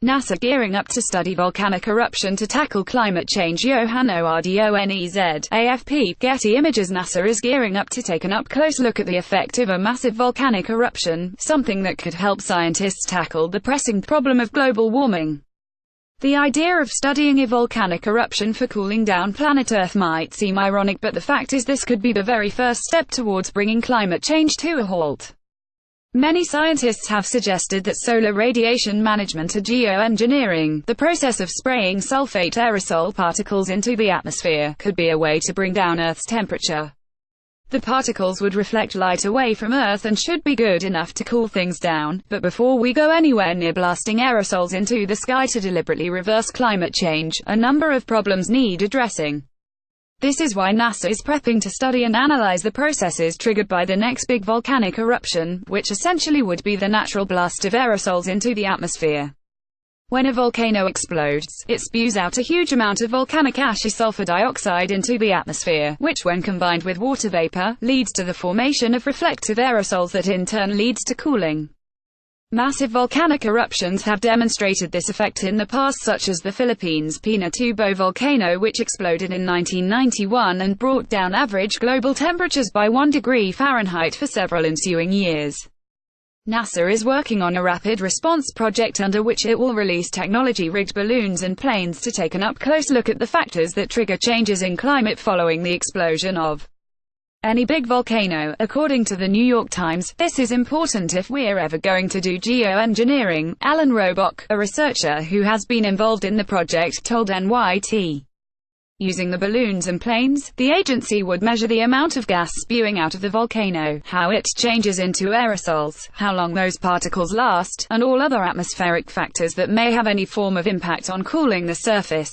NASA gearing up to study volcanic eruption to tackle climate change. JOHAN ORDONEZ, AFP, Getty Images NASA is gearing up to take an up-close look at the effect of a massive volcanic eruption, something that could help scientists tackle the pressing problem of global warming. The idea of studying a volcanic eruption for cooling down planet Earth might seem ironic, but the fact is this could be the very first step towards bringing climate change to a halt. Many scientists have suggested that solar radiation management or geoengineering, the process of spraying sulphate aerosol particles into the atmosphere, could be a way to bring down Earth's temperature. The particles would reflect light away from Earth and should be good enough to cool things down, but before we go anywhere near blasting aerosols into the sky to deliberately reverse climate change, a number of problems need addressing. This is why NASA is prepping to study and analyze the processes triggered by the next big volcanic eruption, which essentially would be the natural blast of aerosols into the atmosphere. When a volcano explodes, it spews out a huge amount of volcanic ash or sulfur dioxide into the atmosphere, which when combined with water vapor, leads to the formation of reflective aerosols that in turn leads to cooling. Massive volcanic eruptions have demonstrated this effect in the past, such as the Philippines' Pinatubo volcano, which exploded in 1991 and brought down average global temperatures by 1 degree Fahrenheit for several ensuing years. NASA is working on a rapid response project under which it will release technology-rigged balloons and planes to take an up-close look at the factors that trigger changes in climate following the explosion of any big volcano. According to the New York Times, this is important if we're ever going to do geoengineering, Alan Robock, a researcher who has been involved in the project, told NYT. Using the balloons and planes, the agency would measure the amount of gas spewing out of the volcano, how it changes into aerosols, how long those particles last, and all other atmospheric factors that may have any form of impact on cooling the surface.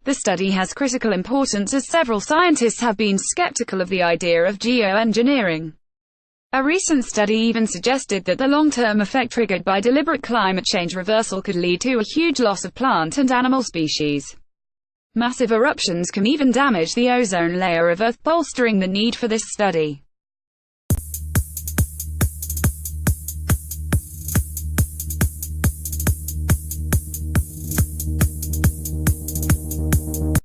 The study has critical importance as several scientists have been skeptical of the idea of geoengineering. A recent study even suggested that the long-term effect triggered by deliberate climate change reversal could lead to a huge loss of plant and animal species. Massive eruptions can even damage the ozone layer of Earth, bolstering the need for this study.